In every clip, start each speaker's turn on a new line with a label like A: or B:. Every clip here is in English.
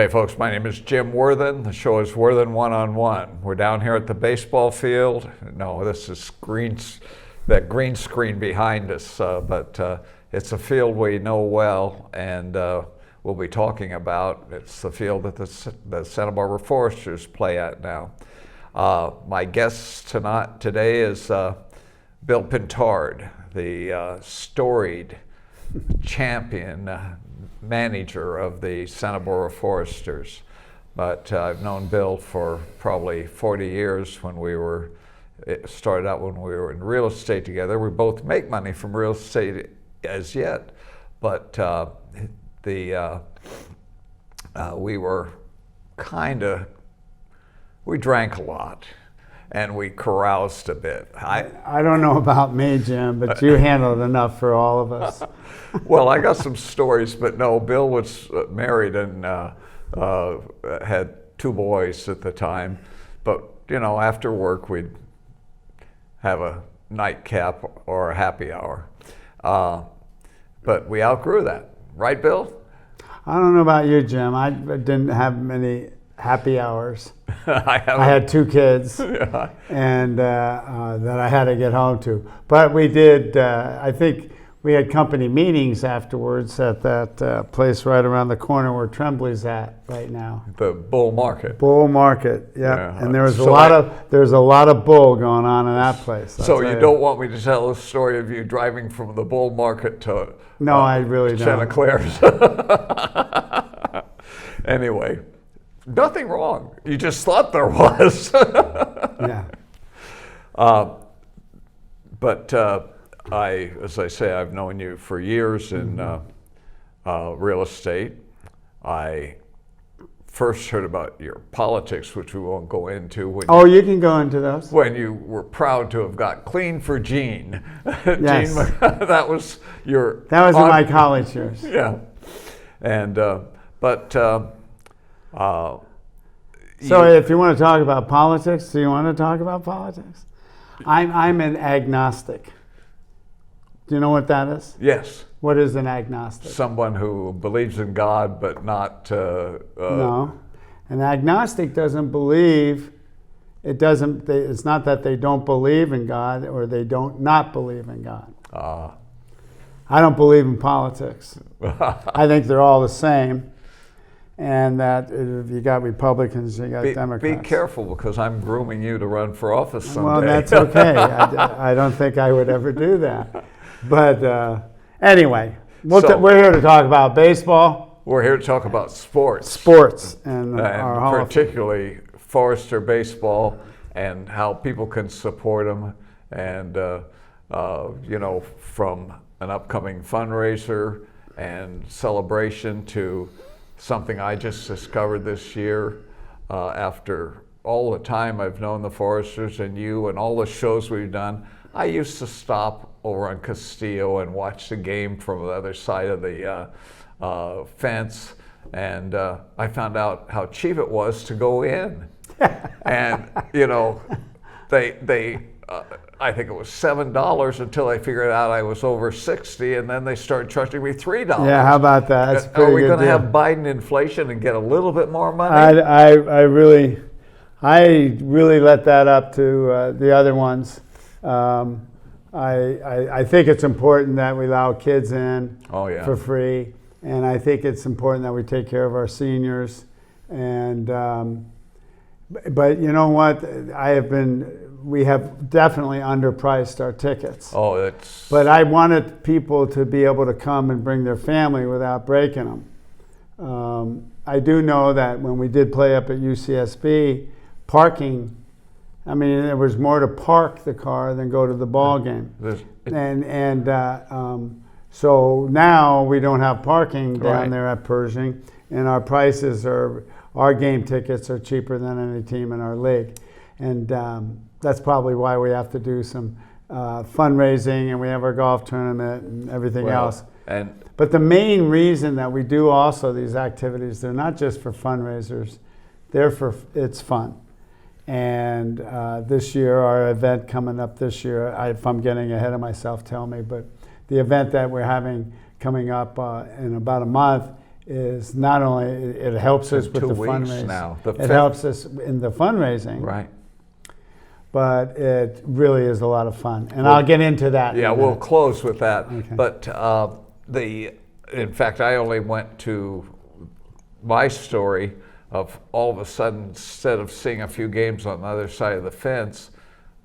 A: Hey folks, my name is Jim Worthen. The show is Worthen One. We're down here at the baseball field. No, this is that green screen behind us, but it's a field we know well and we'll be talking about. It's the field that the Santa Barbara Foresters play at now. My guest today is Bill Pintard, the storied champion manager of the Santa Barbara Foresters. But I've known Bill for probably 40 years. It started out when we were in real estate together. We both make money from real estate as yet, but we drank a lot and we caroused a bit.
B: I don't know about me, Jim, but you handled enough for all of us.
A: Well, I got some stories, but no, Bill was married and had 2 boys at the time. But, after work, we'd have a nightcap or a happy hour. But we outgrew that. Right, Bill?
B: I don't know about you, Jim. I didn't have many happy hours. I had 2 kids, yeah. And that I had to get home to. But we did, I think we had company meetings afterwards at that place right around the corner where Tremblay's at right now.
A: The Bull Market.
B: Bull Market, yeah. And there's a lot of bull going on in that place.
A: So you don't want me to tell the story of you driving from the Bull Market to
B: No, I really don't.
A: Santa Clara's. Anyway. Nothing wrong. You just thought there was.
B: Yeah.
A: But as I say, I've known you for years in real estate. I first heard about your politics, which we won't go into.
B: You can go into those.
A: When you were proud to have got clean for Gene.
B: Yes.
A: Gene, that was your...
B: That was in my college years.
A: Yeah. And,
B: so if you want to talk about politics, do you want to talk about politics? I'm an agnostic. Do you know what that is?
A: Yes.
B: What is an agnostic?
A: Someone who believes in God but not...
B: No. An agnostic doesn't believe... It's not that they don't believe in God or they don't not believe in God. I don't believe in politics. I think they're all the same. And that if you got Republicans, you got Democrats.
A: Be careful, because I'm grooming you to run for office someday.
B: Well, that's okay. I don't think I would ever do that. But anyway, we're here to talk about baseball.
A: We're here to talk about sports.
B: Sports. And our
A: particularly Forester baseball and how people can support them. And, from an upcoming fundraiser and celebration to something I just discovered this year after all the time I've known the Foresters and you and all the shows we've done. I used to stop over on Castillo and watch the game from the other side of the fence, and I found out how cheap it was to go in. And, I think it was $7 until I figured out I was over 60, and then they started charging me $3.
B: Yeah, how about that? That's a pretty
A: Are we going to
B: deal.
A: have Biden inflation and get a little bit more money?
B: I really let that up to the other ones. I think it's important that we allow kids in for free, and I think it's important that we take care of our seniors. And but you know what? We have definitely underpriced our tickets. But I wanted people to be able to come and bring their family without breaking them. I do know that when we did play up at UCSB, parking, there was more to park the car than go to the ball game. So now we don't have parking down there at Pershing, and our our game tickets are cheaper than any team in our league. And that's probably why we have to do some fundraising, and we have our golf tournament and everything else. But the main reason that we do also these activities, they're not just for fundraisers, it's fun. And this year, our event coming up this year, if I'm getting ahead of myself, tell me, but the event that we're having coming up in about a month is not only it helps us with the fundraising.
A: Now,
B: it helps us in the fundraising.
A: Right.
B: But it really is a lot of fun, and I'll get into that.
A: Yeah, we'll close with that.
B: Okay.
A: But in fact, I only went to my story of all of a sudden, instead of seeing a few games on the other side of the fence,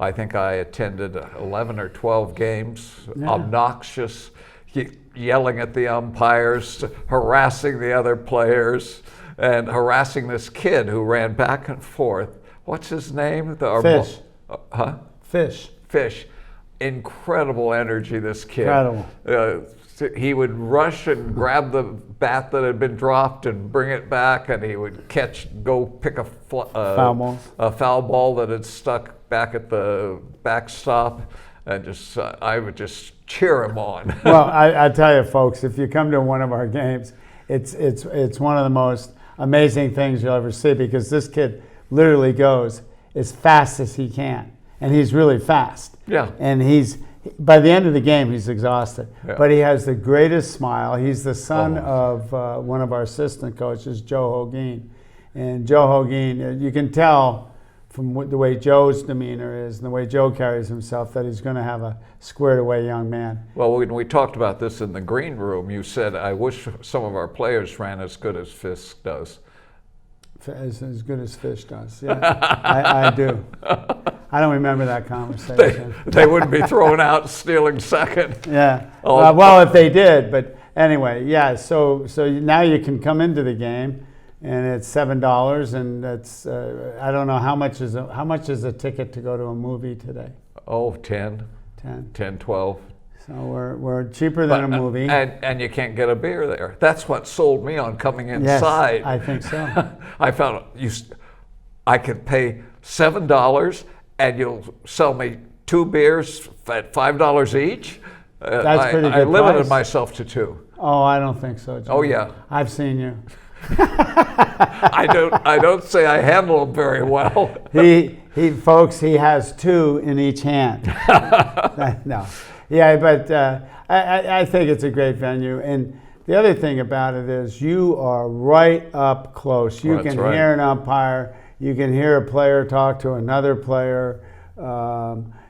A: I think I attended 11 or 12 games, obnoxious, yelling at the umpires, harassing the other players, and harassing this kid who ran back and forth. What's his name?
B: Fish.
A: Huh?
B: Fish.
A: Incredible energy, this kid.
B: Incredible.
A: He would rush and grab the bat that had been dropped and bring it back, and he would go pick a foul ball that had stuck back at the backstop, and I would just cheer him on.
B: Well, I tell you, folks, if you come to one of our games, it's one of the most amazing things you'll ever see, because this kid literally goes as fast as he can, and he's really fast.
A: Yeah.
B: And by the end of the game, he's exhausted. Yeah. But he has the greatest smile. He's the son of one of our assistant coaches, Joe Hogeen. And Joe Hogeen, you can tell from the way Joe's demeanor is and the way Joe carries himself that he's going to have a squared away young man.
A: Well, when we talked about this in the green room, you said, I wish some of our players ran as good as Fisk does.
B: As good as Fish does, yeah. I do. I don't remember that conversation.
A: They wouldn't be thrown out stealing second.
B: Yeah. Well, if they did, but anyway, yeah. So now you can come into the game, and it's $7, and it's I don't know how much is a ticket to go to a movie today.
A: Oh, 10. 10, 12.
B: So we're cheaper than a movie.
A: And you can't get a beer there. That's what sold me on coming inside.
B: Yes, I think so.
A: I found I could pay $7 and you'll sell me 2 beers at $5 each.
B: That's pretty good.
A: I limited
B: price.
A: Myself to 2.
B: Oh, I don't think so, Jim.
A: Oh yeah.
B: I've seen you.
A: I don't say I handle them very well.
B: Folks, he has 2 in each hand. No. Yeah, but I think it's a great venue. And the other thing about it is you are right up close. You can hear an umpire. You can hear a player talk to another player.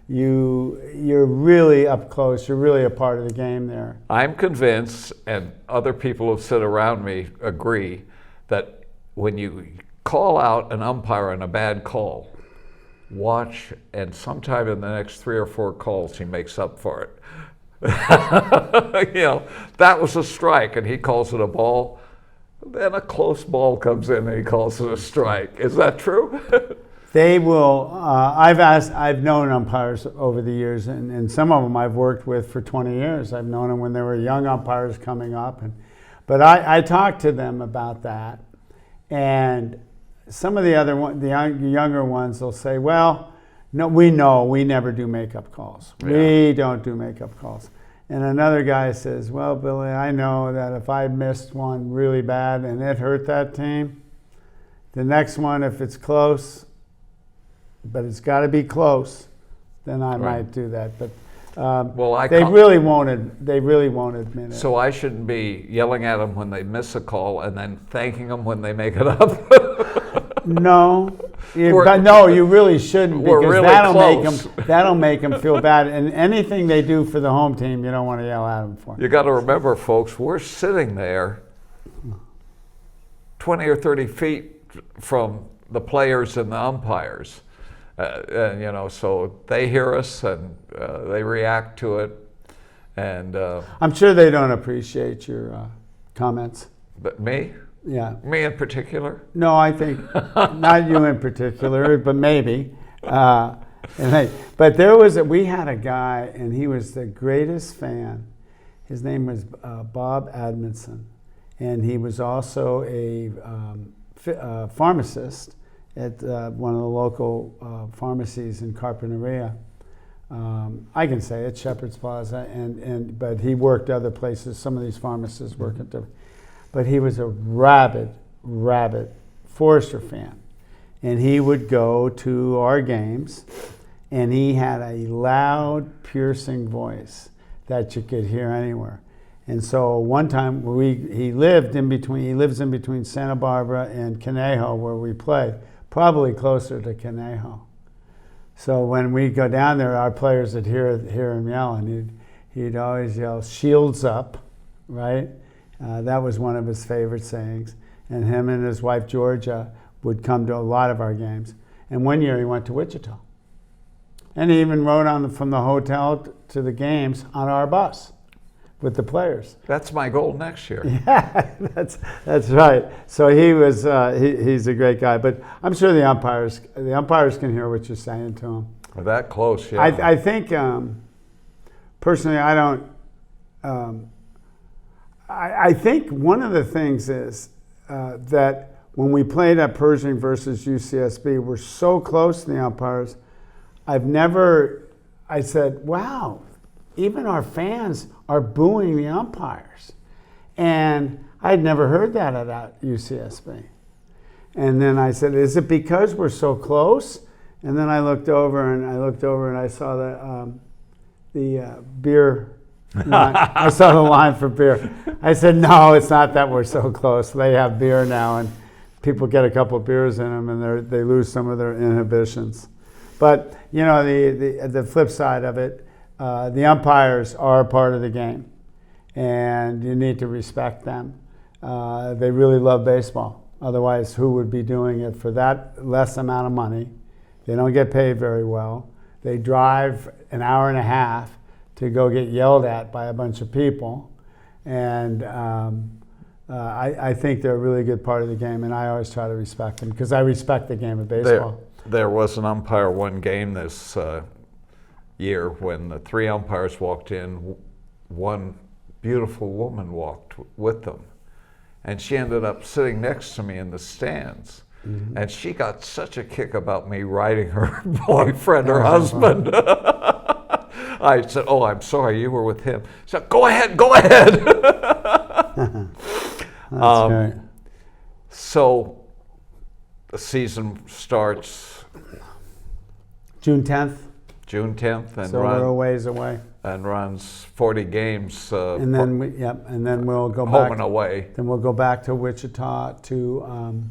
B: You're really up close. You're really a part of the game there.
A: I'm convinced, and other people who sit around me agree, that when you call out an umpire on a bad call, watch, and sometime in the next 3 or 4 calls, he makes up for it. That was a strike, and he calls it a ball. Then a close ball comes in, and he calls it a strike. Is that true?
B: They will. I've known umpires over the years, and some of them I've worked with for 20 years. I've known them when they were young umpires coming up, but I talked to them about that, and some of the younger ones will say, well, no, we never do makeup calls. Yeah. We don't do makeup calls. And another guy says, well, Billy, I know that if I missed one really bad and it hurt that team, the next one, if it's close, but it's got to be close, then I might do that. But they really won't admit it.
A: So I shouldn't be yelling at them when they miss a call and then thanking them when they make it up.
B: No, you really shouldn't, because
A: really
B: that'll make them feel bad. And anything they do for the home team, you don't want to yell at them for.
A: You got to remember, folks, we're sitting there 20 or 30 feet from the players and the umpires. So they hear us and they react to it, and
B: I'm sure they don't appreciate your comments.
A: But me?
B: Yeah.
A: Me in particular?
B: No, I think not you in particular, but maybe. But we had a guy, and he was the greatest fan. His name was Bob Admonson, and he was also a pharmacist at one of the local pharmacies in Carpinteria. I can say it, Shepherd's Plaza, but he worked other places. Some of these pharmacists work at different. But he was a rabid Forester fan, and he would go to our games, and he had a loud, piercing voice that you could hear anywhere. And so one time he lives in between Santa Barbara and Conejo where we play, probably closer to Conejo. So when we go down there, our players would hear him yell, and he'd always yell, "Shields up," right? That was one of his favorite sayings. And him and his wife, Georgia, would come to a lot of our games. And one year he went to Wichita. And he even rode from the hotel to the games on our bus with the players.
A: That's my goal next year.
B: Yeah, that's right. So he's a great guy. But I'm sure the umpires can hear what you're saying to him.
A: We're that close, yeah.
B: I think, personally, I don't... I think one of the things is that when we played at Pershing versus UCSB, we're so close to the umpires. I said, wow, even our fans are booing the umpires. And I had never heard that at UCSB. And then I said, is it because we're so close? And then I looked over and I saw the beer line. I saw the line for beer. I said, no, it's not that we're so close. They have beer now, and people get a couple of beers in them, and they lose some of their inhibitions. But you know, the flip side of it, the umpires are a part of the game, and you need to respect them. They really love baseball. Otherwise, who would be doing it for that less amount of money? They don't get paid very well. They drive an hour and a half to go get yelled at by a bunch of people. And I think they're a really good part of the game, and I always try to respect them because I respect the game of baseball.
A: There was an umpire one game this year when the three umpires walked in. One beautiful woman walked with them, and she ended up sitting next to me in the stands. Mm-hmm. And she got such a kick about me riding her boyfriend or husband. I said, "Oh, I'm sorry, you were with him." She said, "Go ahead, go ahead."
B: That's great.
A: So the season starts
B: June 10th.
A: June 10th, and
B: so we're a ways away.
A: And runs 40 games.
B: And then we'll go
A: home
B: back
A: and away.
B: Then we'll go back to Wichita to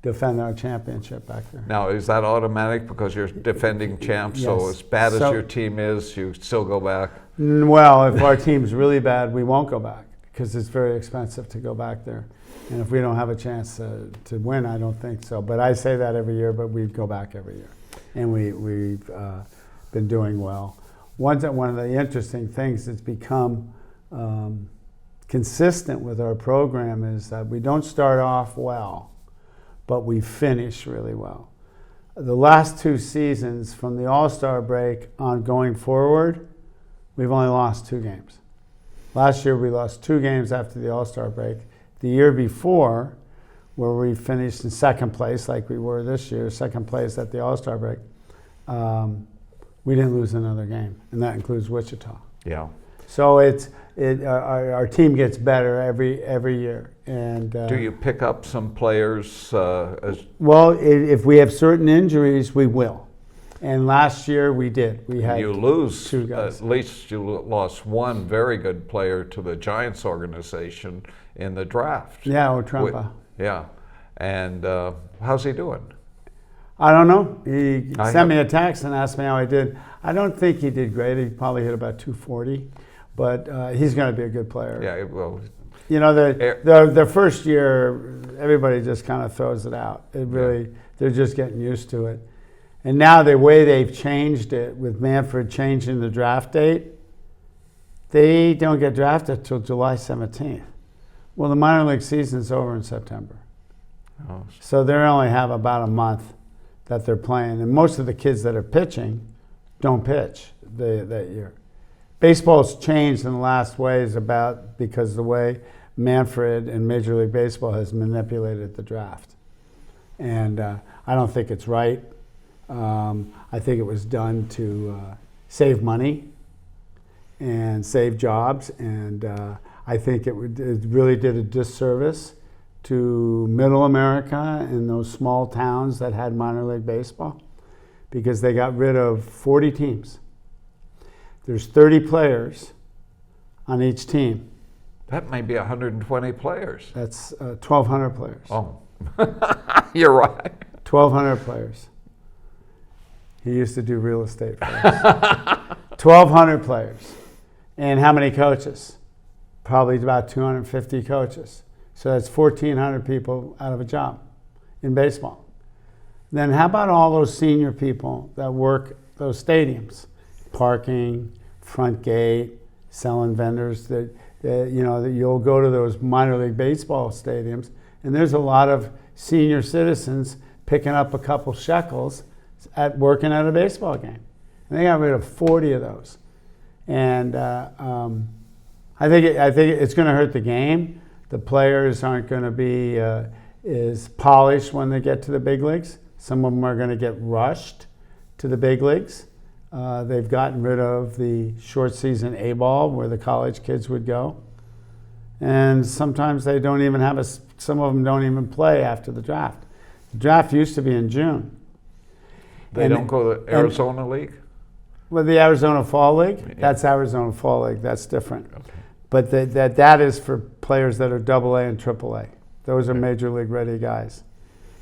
B: defend our championship back there.
A: Now, is that automatic because you're defending champs?
B: Yes.
A: So as bad as your team is, you still go back?
B: Well, if our team's really bad, we won't go back because it's very expensive to go back there. And if we don't have a chance to win, I don't think so. But I say that every year, but we go back every year. And we've been doing well. One of the interesting things that's become consistent with our program is that we don't start off well, but we finish really well. The last 2 seasons, from the All-Star break on going forward, we've only lost 2 games. Last year we lost 2 games after the All-Star break. The year before, where we finished in second place, like we were this year, second place at the All-Star break, we didn't lose another game, and that includes Wichita.
A: Yeah.
B: So our team gets better every year. And
A: do you pick up some players?
B: Well, if we have certain injuries, we will. And last year we did. We had
A: you lose
B: 2 guys.
A: At least you lost one very good player to the Giants organization in the draft.
B: Yeah, Otrempa.
A: Yeah, and how's he doing?
B: I don't know. He sent me a text and asked me how I did. I don't think he did great. He probably hit about 240, but he's going to be a good player.
A: Yeah, well,
B: you know, the first year, everybody just kind of throws it out. They're just getting used to it. And now the way they've changed it with Manfred changing the draft date, they don't get drafted till July 17th. Well, the minor league season's over in September.
A: Oh.
B: So they only have about a month that they're playing. And most of the kids that are pitching don't pitch that year. Baseball's changed in the last ways because the way Manfred and Major League Baseball has manipulated the draft. And I don't think it's right. I think it was done to save money and save jobs, and I think it really did a disservice to Middle America and those small towns that had minor league baseball, because they got rid of 40 teams. There's 30 players on each team,
A: That may be 120 players.
B: That's 1,200 players.
A: Oh, you're right.
B: 1,200 players. He used to do real estate for us. 1,200 players. And how many coaches? Probably about 250 coaches. So that's 1,400 people out of a job in baseball. Then how about all those senior people that work those stadiums? Parking, front gate, selling vendors that you'll go to those minor league baseball stadiums, and there's a lot of senior citizens picking up a couple shekels at working at a baseball game. And they got rid of 40 of those. And I think it's going to hurt the game. The players aren't going to be as polished when they get to the big leagues. Some of them are going to get rushed to the big leagues. They've gotten rid of the short season A-ball where the college kids would go. And sometimes they don't even have some of them don't even play after the draft. The draft used to be in June.
A: They don't go to the Arizona League?
B: Well, the Arizona Fall League,
A: yeah.
B: That's Arizona Fall League, that's different.
A: Okay.
B: But that is for players that are AA and AAA. Those are major league ready guys.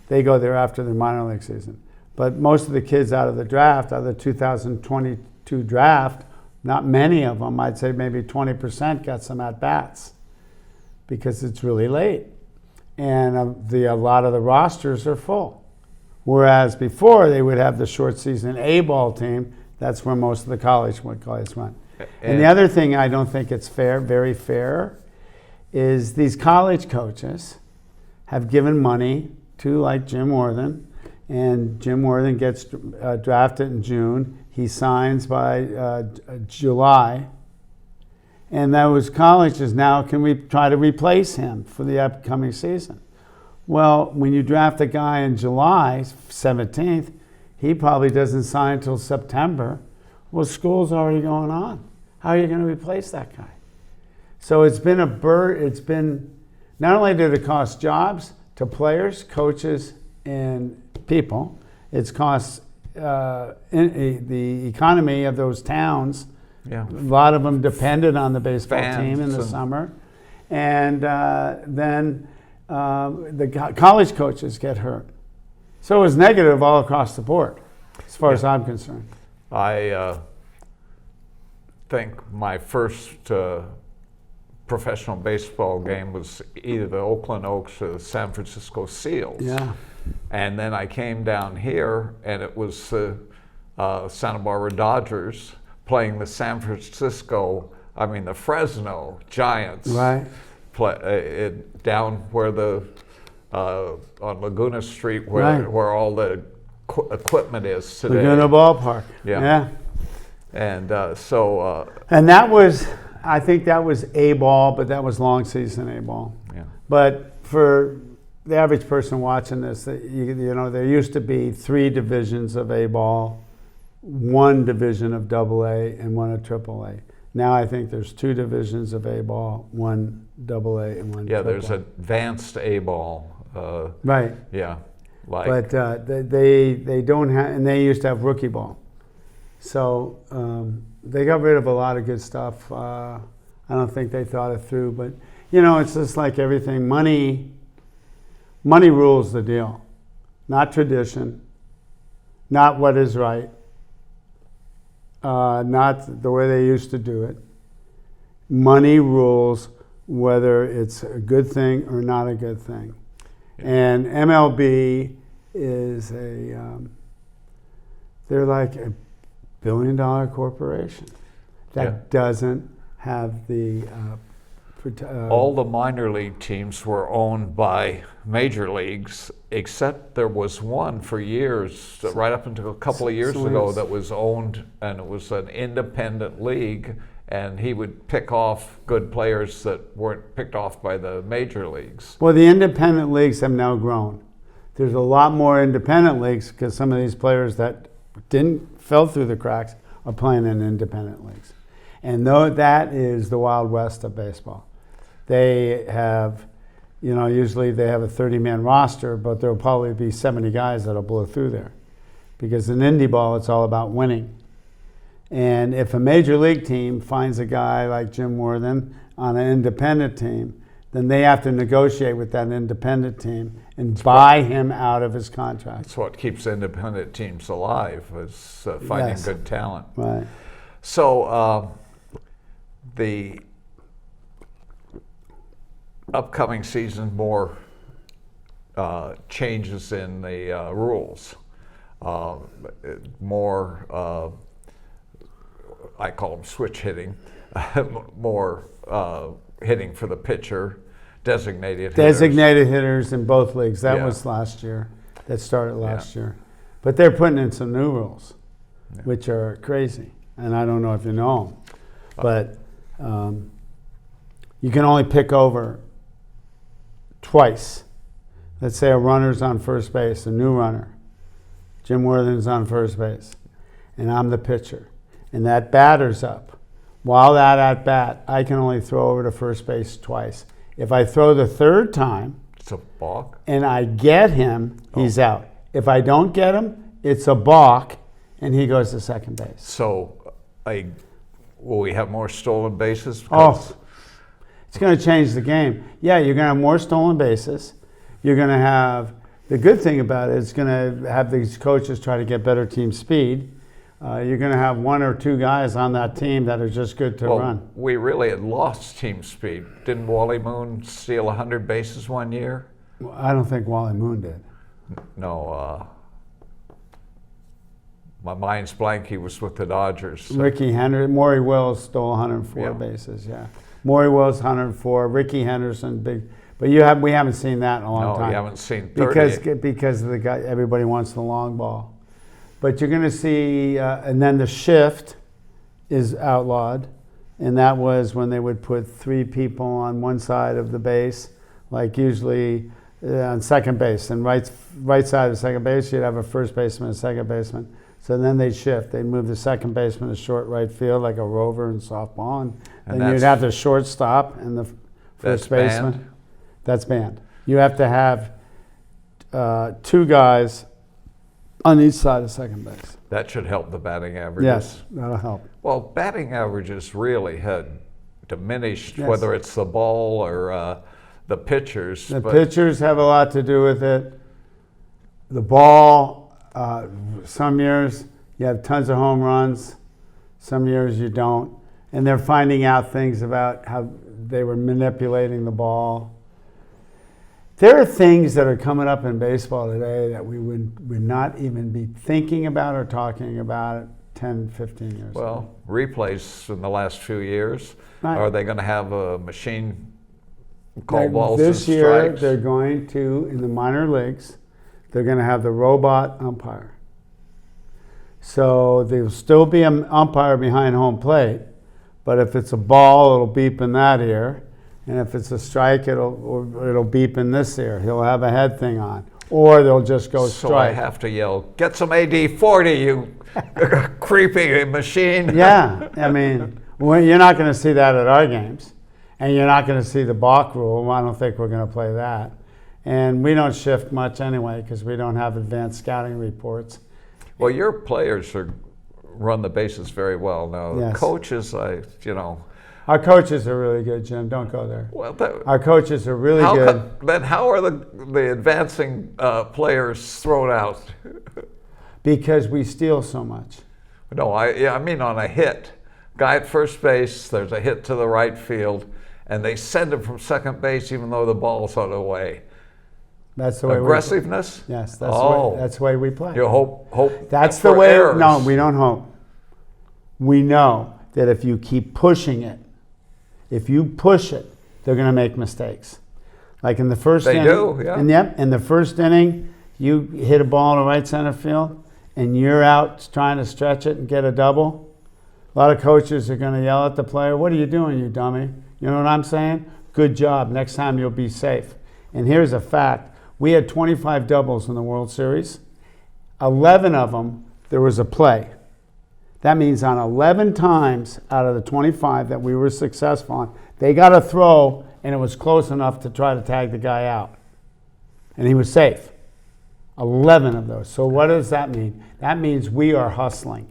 B: They go there after their minor league season. But most of the kids out of the draft, out of the 2022 draft, not many of them, I'd say maybe 20% got some at-bats because it's really late. And a lot of the rosters are full. Whereas before, they would have the short season A-ball team. That's where most of the college guys went. And the other thing I don't think it's fair, very fair, is these college coaches have given money to like Jim Worthen, and Jim Worthen gets drafted in June. He signs by July. And those colleges now, can we try to replace him for the upcoming season? Well, when you draft a guy in July 17th, he probably doesn't sign until September. Well, school's already going on. How are you going to replace that guy? So it's been it's been, not only did it cost jobs to players, coaches, and people, it's cost the economy of those towns.
A: Yeah.
B: A lot of them depended on the baseball
A: Fans
B: team in the summer. And then the college coaches get hurt. So it was negative all across the board, as far as I'm concerned.
A: I think my first professional baseball game was either the Oakland Oaks or the San Francisco Seals.
B: Yeah.
A: And then I came down here, and it was the Santa Barbara Dodgers playing the the Fresno Giants.
B: Right.
A: Down where on Laguna Street, where all the equipment is today.
B: Laguna Ballpark.
A: Yeah. And
B: and that was, I think that was A-ball, but that was long season A-ball.
A: Yeah.
B: But for the average person watching this, there used to be 3 divisions of A-ball, 1 division of AA, and 1 of AAA. Now I think there's 2 divisions of A-ball, 1 AA and 1
A: Yeah,
B: AAA.
A: there's advanced A-ball.
B: Right.
A: Yeah.
B: But they don't have, and they used to have rookie ball. So they got rid of a lot of good stuff. I don't think they thought it through, but it's just like everything. Money rules the deal, not tradition, not what is right, not the way they used to do it. Money rules whether it's a good thing or not a good thing. Yeah. And MLB is they're like a billion-dollar corporation that doesn't have the
A: all the minor league teams were owned by major leagues, except there was one for years, right up until a couple of years ago, that was owned, and it was an independent league, and he would pick off good players that weren't picked off by the major leagues.
B: Well, the independent leagues have now grown. There's a lot more independent leagues because some of these players that fell through the cracks are playing in independent leagues. And that is the Wild West of baseball. They have, usually they have a 30-man roster, but there'll probably be 70 guys that'll blow through there. Because in indie ball, it's all about winning. And if a major league team finds a guy like Jim Worthen on an independent team, then they have to negotiate with that independent team and buy him out of his contract.
A: That's what keeps independent teams alive, is finding good talent.
B: Right.
A: So the upcoming season, more changes in the rules, more, I call them switch hitting, more hitting for the pitcher, designated
B: hitters in both leagues. That was last year. That started last year. But they're putting in some new rules, which are crazy. And I don't know if you know them. But you can only pick over twice. Let's say a runner's on first base, a new runner. Jim Worthen's on first base, and I'm the pitcher. And that batter's up. While that at bat, I can only throw over to first base twice. If I throw the third time,
A: it's a balk,
B: and I get him, he's out. If I don't get him, it's a balk, and he goes to second base.
A: So, will we have more stolen bases?
B: It's going to change the game. Yeah, you're going to have more stolen bases. You're going to have, the good thing about it is going to have these coaches try to get better team speed. You're going to have one or two guys on that team that are just good to run.
A: We really had lost team speed. Didn't Wally Moon steal 100 bases one year?
B: Well, I don't think Wally Moon did.
A: No. My mind's blank. He was with the Dodgers. So.
B: Ricky Henderson, Maury Wills stole 104 bases. Yeah, Maury Wills 104. Ricky Henderson, big. But we haven't seen that in a long time.
A: No, you haven't seen 30.
B: Because of the guy. Everybody wants the long ball. But you're going to see, and then the shift is outlawed, and that was when they would put three people on one side of the base, like usually on second base, and right side of second base, you'd have a first baseman and a second baseman. So then they'd shift. They'd move the second baseman to short right field, like a rover in softball, and then you'd have the shortstop and the first baseman.
A: Banned?
B: That's banned. You have to have two guys on each side of second base.
A: That should help the batting averages.
B: Yes, that'll help.
A: Well, batting averages really had diminished, whether it's the ball or the pitchers.
B: The pitchers have a lot to do with it. The ball, some years you have tons of home runs, some years you don't. And they're finding out things about how they were manipulating the ball. There are things that are coming up in baseball today that we would not even be thinking about or talking about 10, 15 years ago.
A: Well, replays in the last few years. Right. Are they going to have a machine call balls and strikes?
B: This year, they're going to, in the minor leagues, they're going to have the robot umpire. So there'll still be an umpire behind home plate, but if it's a ball, it'll beep in that ear. And if it's a strike, it'll beep in this ear. He'll have a head thing on. Or they'll just go strike.
A: So I have to yell, "Get some AD-40, you creepy machine."
B: Yeah, I mean, you're not going to see that at our games. And you're not going to see the balk rule. I don't think we're going to play that. And we don't shift much anyway because we don't have advanced scouting reports.
A: Well, your players run the bases very well. Now, the coaches,
B: Our coaches are really good, Jim. Don't go there.
A: Well,
B: our coaches are really good.
A: Then how are the advancing players thrown out?
B: Because we steal so much.
A: No, I mean on a hit. Guy at first base, there's a hit to the right field, and they send him from second base even though the ball's on the way.
B: That's the way
A: aggressiveness?
B: Yes, that's the way we play.
A: You hope
B: that's the way. Errors. No, we don't hope. We know that if you keep pushing it, if you push it, they're going to make mistakes. Like in the first inning. They
A: do, yeah.
B: In the first inning, you hit a ball to right center field, and you're out trying to stretch it and get a double. A lot of coaches are going to yell at the player, "What are you doing, you dummy?" You know what I'm saying? Good job. Next time you'll be safe. And here's a fact. We had 25 doubles in the World Series. 11 of them, there was a play. That means on 11 times out of the 25 that we were successful on, they got a throw, and it was close enough to try to tag the guy out. And he was safe. 11 of those. So what does that mean? That means we are hustling.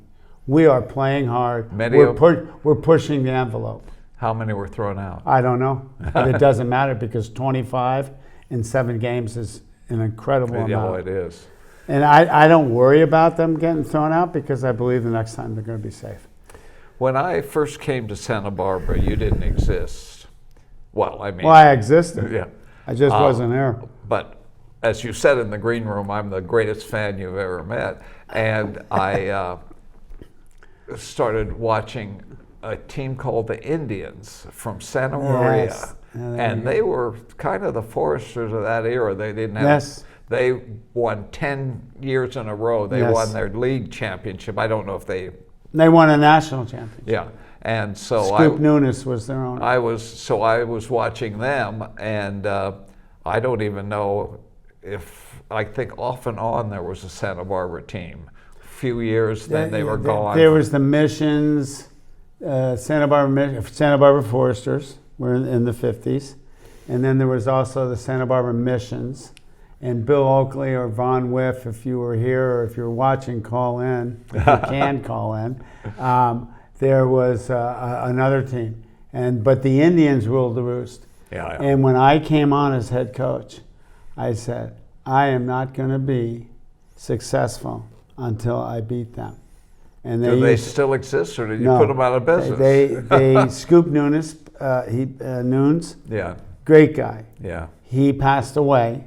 B: We are playing hard. We're pushing the envelope.
A: How many were thrown out?
B: I don't know, but it doesn't matter because 25 in 7 games is an incredible amount.
A: Yeah, it is.
B: And I don't worry about them getting thrown out because I believe the next time they're going to be safe.
A: When I first came to Santa Barbara, you didn't exist. Well, I mean...
B: Well, I existed.
A: Yeah.
B: I just wasn't there.
A: But as you said in the green room, I'm the greatest fan you've ever met. And I started watching a team called the Indians from Santa Maria.
B: Yes.
A: And they were kind of the Foresters of that era. They didn't have...
B: Yes.
A: They won 10 years in a row. They won their league championship. I don't know if they
B: won a national championship.
A: Yeah, and so
B: Scoop Nunes was their owner.
A: I was watching them, and I don't even know if I think off and on there was a Santa Barbara team. A few years, then they were gone.
B: There was the Missions, Santa Barbara Foresters were in the 50s, and then there was also the Santa Barbara Missions. And Bill Oakley or Von Wiff, if you were here or if you're watching, call in. If you can call in. There was another team, but the Indians ruled the roost.
A: Yeah.
B: And when I came on as head coach, I said, I am not going to be successul until I beat them. And
A: do they still exist, or did you put them out of business?
B: They Scoop Nunes, Nunes.
A: Yeah.
B: Great guy.
A: Yeah.
B: He passed away.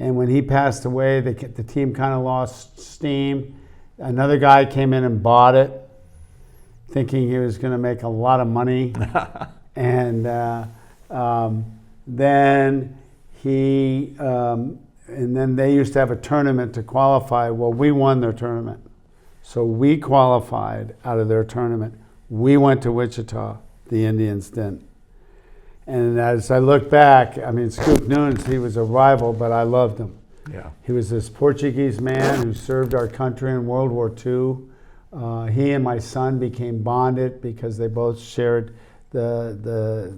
B: And when he passed away, the team kind of lost steam. Another guy came in and bought it, thinking he was going to make a lot of money. And then they used to have a tournament to qualify. Well, we won their tournament. So we qualified out of their tournament. We went to Wichita. The Indians didn't. And as I look back, I mean, Scoop Nunes, he was a rival, but I loved him.
A: Yeah.
B: He was this Portuguese man who served our country in World War II. He and my son became bonded because they both shared the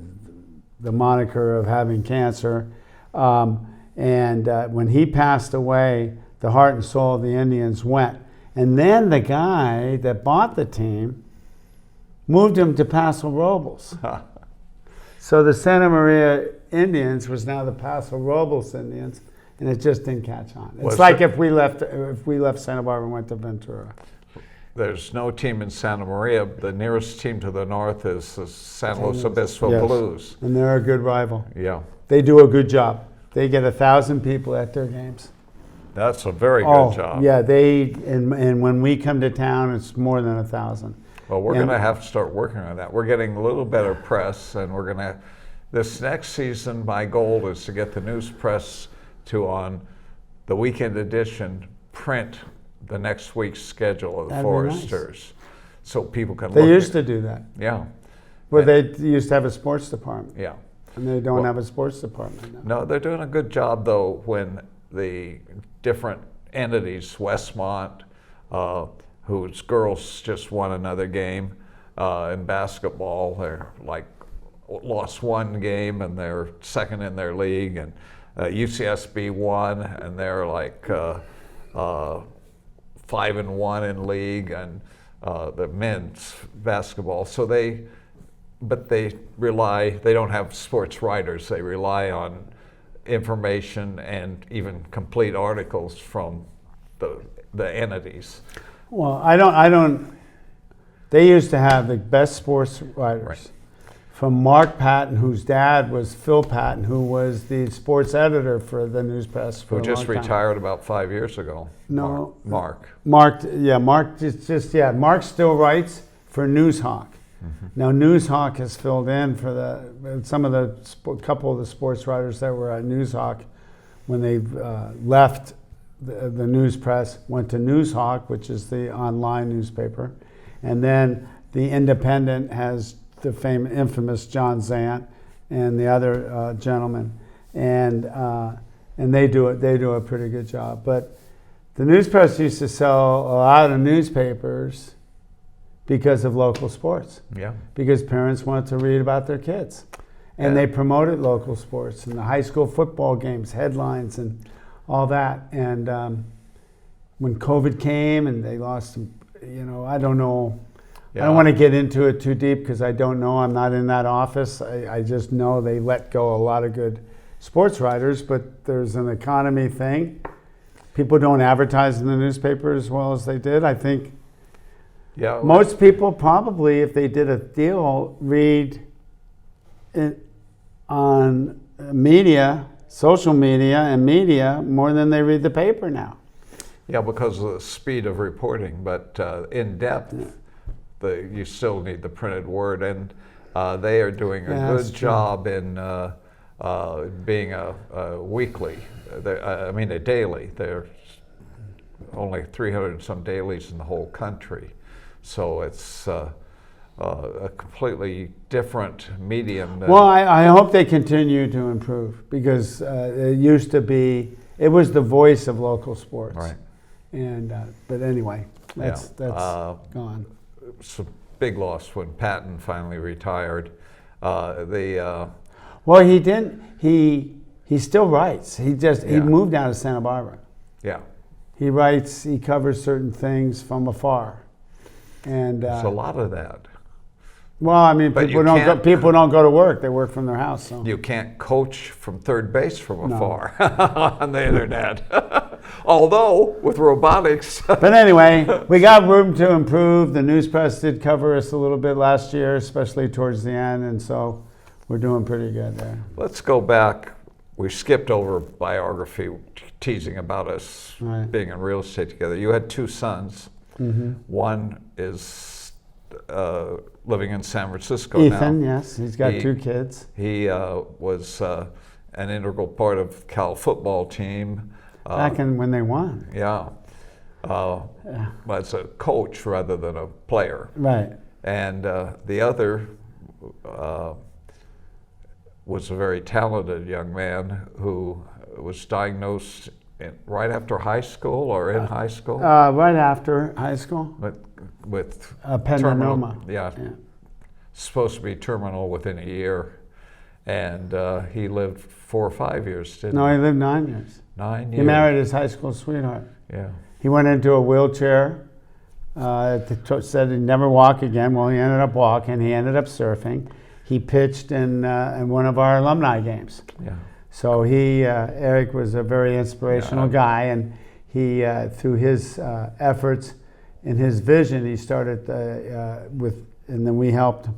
B: moniker of having cancer. When he passed away, the heart and soul of the Indians went. And then the guy that bought the team moved him to Paso Robles. So the Santa Maria Indians was now the Paso Robles Indians, and it just didn't catch on. It's like if we left Santa Barbara and went to Ventura.
A: There's no team in Santa Maria. The nearest team to the north is the San Luis Obispo Blues.
B: And they're a good rival.
A: Yeah.
B: They do a good job. They get 1,000 people at their games.
A: That's a very good job.
B: Yeah, and when we come to town, it's more than 1,000.
A: Well, we're going to have to start working on that. We're getting a little better press, and we're going to, this next season, my goal is to get the news press to, on the weekend edition, print the next week's schedule of the Foresters. Nice. So people can look at it.
B: They used to do that.
A: Yeah.
B: Well, they used to have a sports department.
A: Yeah.
B: And they don't have a sports department now.
A: No, they're doing a good job, though, when the different entities, Westmont, whose girls just won another game in basketball. They're like lost one game and they're second in their league, and UCSB won and they're like 5-1 in league, and the men's basketball. So they don't have sports writers. They rely on information and even complete articles from the entities.
B: Well, I don't. They used to have the best sports writers.
A: Right.
B: From Mark Patton, whose dad was Phil Patton, who was the sports editor for the News Press for a long time.
A: Who just retired about 5 years ago.
B: No.
A: Mark.
B: Mark Mark still writes for Newshawk. Mm-hmm. Now Newshawk has filled in for couple of the sports writers that were at Newshawk when they left the News Press, went to Newshawk, which is the online newspaper, and then the Independent has the infamous John Zant and the other gentleman, and they do a pretty good job. But the News Press used to sell a lot of newspapers because of local sports.
A: Yeah. Because
B: parents wanted to read about their kids, and they promoted local sports and the high school football games, headlines, and all that. And when COVID came and they lost I don't know.
A: Yeah.
B: I don't want to get into it too deep because I don't know. I'm not in that office. I just know they let go a lot of good sports writers, but there's an economy thing. People don't advertise in the newspaper as well as they did. I think most people probably, if they did a deal, read it on media, social media, and media more than they read the paper now.
A: Yeah, because of the speed of reporting, but in depth, you still need the printed word, and they are doing a good job in being a weekly. A daily. There are only 300 and some dailies in the whole country, so it's a completely different medium.
B: Well, I hope they continue to improve because it used to be, it was the voice of local sports.
A: Right.
B: And but anyway, that's gone.
A: It's a big loss when Patton finally retired.
B: Well, he didn't. He still writes. He moved down to Santa Barbara.
A: Yeah.
B: He writes. He covers certain things from afar. And
A: there's a lot of that.
B: Well, I mean, people don't go to work. They work from their house. So.
A: You can't coach from third base from afar on the internet. Although, with robotics.
B: But anyway, we got room to improve. The news press did cover us a little bit last year, especially towards the end, and so we're doing pretty good there.
A: Let's go back. We skipped over biography, teasing about us being in real estate together. You had two sons. Mm-hmm. One is living in San Francisco
B: Ethan,
A: now.
B: yes. He's got two kids.
A: He was an integral part of Cal football team.
B: Back when they won.
A: Yeah. As a coach rather than a player.
B: Right.
A: And the other was a very talented young man who was diagnosed right after high school or in high school?
B: Right after high school.
A: With
B: Ependymoma.
A: Yeah. Supposed to be terminal within a year. And he lived 4 or 5 years, didn't he?
B: No, he lived 9 years.
A: 9 years.
B: He married his high school sweetheart.
A: Yeah.
B: He went into a wheelchair. Said he'd never walk again. Well, he ended up walking. He ended up surfing. He pitched in one of our alumni games.
A: Yeah.
B: So Eric was a very inspirational guy, and he, through his efforts and his vision, he started and then we helped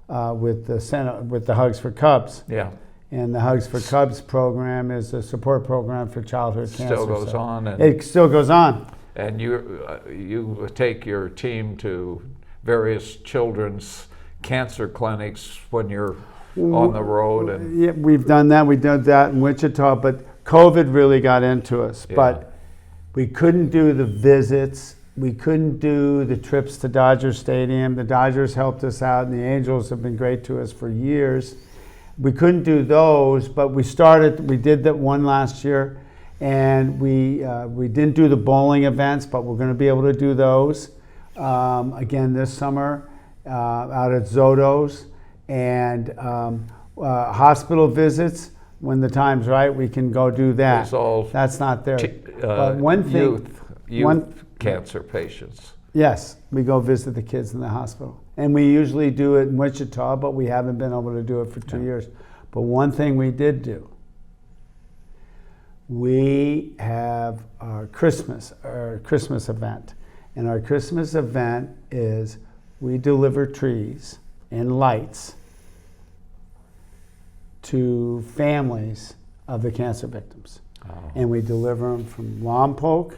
B: with the Hugs for Cubs.
A: Yeah.
B: And the Hugs for Cubs program is a support program for childhood cancer.
A: Still goes on.
B: It still goes on.
A: And you take your team to various children's cancer clinics when you're on the road. And
B: yeah, we've done that. We did that in Wichita, but COVID really got into us. Yeah. But we couldn't do the visits. We couldn't do the trips to Dodger Stadium. The Dodgers helped us out, and the Angels have been great to us for years. We couldn't do those, but we did that one last year, and we didn't do the bowling events, but we're going to be able to do those again this summer out at Zoto's. And hospital visits, when the time's right, we can go do that. That's not there. But one thing,
A: youth cancer patients.
B: Yes, we go visit the kids in the hospital. And we usually do it in Wichita, but we haven't been able to do it for 2 years. But one thing we did do, we have our Christmas event. And our Christmas event is we deliver trees and lights to families of the cancer victims. Oh. And we deliver them from Lompoc,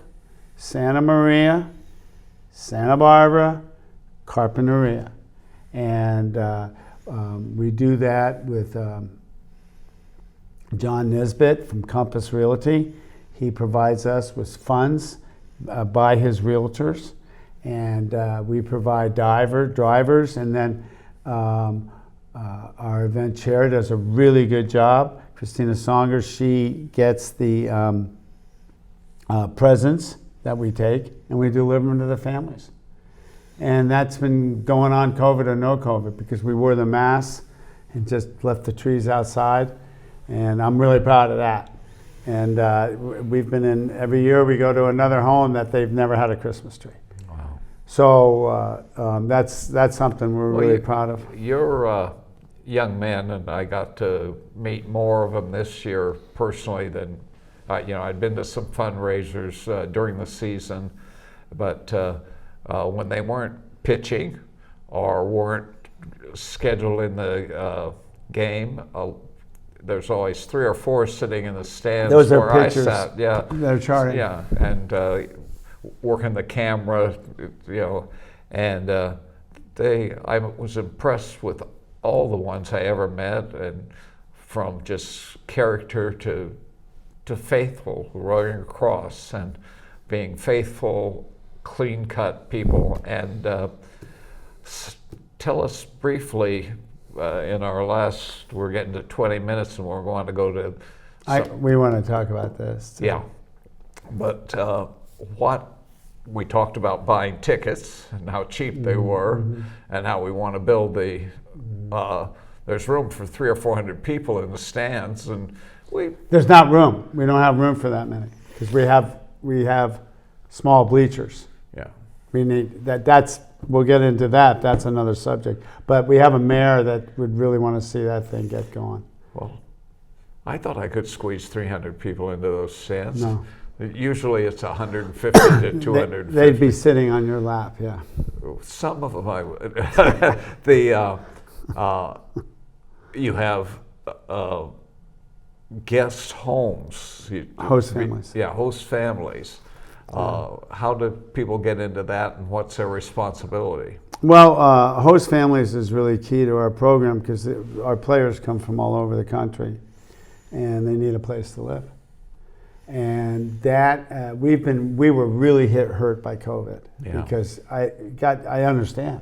B: Santa Maria, Santa Barbara, Carpinteria. And we do that with John Nisbet from Compass Realty. He provides us with funds by his realtors. And we provide drivers, and then our event chair does a really good job. Christina Songer, she gets the presents that we take, and we deliver them to the families. And that's been going on, COVID or no COVID, because we wore the masks and just left the trees outside. And I'm really proud of that. And we've been in, every year we go to another home that they've never had a Christmas tree. So that's something we're really proud of.
A: You're a young man, and I got to meet more of them this year personally than, I'd been to some fundraisers during the season, but when they weren't pitching or weren't scheduled in the game, there's always 3 or 4 sitting in the stands.
B: Those are
A: where
B: pitchers.
A: I sat. Yeah,
B: they're charting.
A: Yeah, and working the camera, and I was impressed with all the ones I ever met, and from just character to faithful, rowing across and being faithful, clean-cut people. And tell us briefly, in our last, we're getting to 20 minutes and we're going to go to...
B: we want to talk about this too.
A: Yeah, but what we talked about buying tickets and how cheap they were, and how we want to build the... there's room for 300 or 400 people in the stands, and
B: there's not room. We don't have room for that many because we have small bleachers.
A: Yeah,
B: we need that. We'll get into that. That's another subject. But we have a mayor that would really want to see that thing get going.
A: Well, I thought I could squeeze 300 people into those stands.
B: No.
A: Usually it's 150 to 250.
B: They'd be sitting on your lap, yeah.
A: Some of them I would. You have guest homes.
B: Host families.
A: Yeah, host families. How do people get into that, and what's their responsibility?
B: Well, host families is really key to our program because our players come from all over the country, and they need a place to live. And that we were really hurt by COVID because I understand.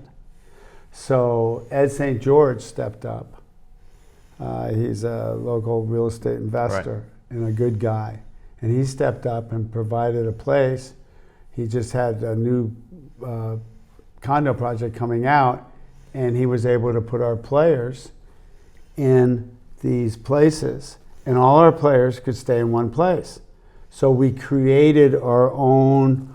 B: So Ed St. George stepped up. He's a local real estate investor and a good guy. And he stepped up and provided a place. He just had a new condo project coming out, and he was able to put our players in these places, and all our players could stay in one place. So we created our own,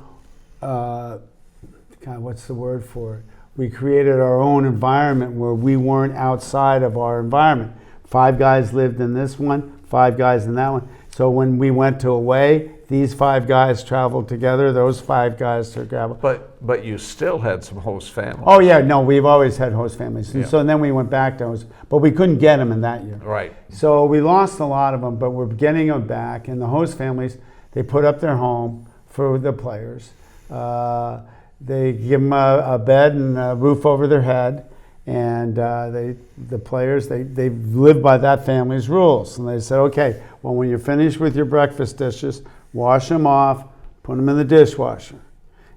B: what's the word for it? We created our own environment where we weren't outside of our environment. 5 guys lived in this one, 5 guys in that one. So when we went to away, these 5 guys traveled together. Those 5 guys took travel.
A: But you still had some host families.
B: Oh yeah, no, we've always had host families. And so then we went back to host, but we couldn't get them in that year.
A: Right.
B: So we lost a lot of them, but we're getting them back. And the host families, they put up their home for the players. They give them a bed and a roof over their head. And the players, they live by that family's rules. And they said, okay, well, when you're finished with your breakfast dishes, wash them off, put them in the dishwasher.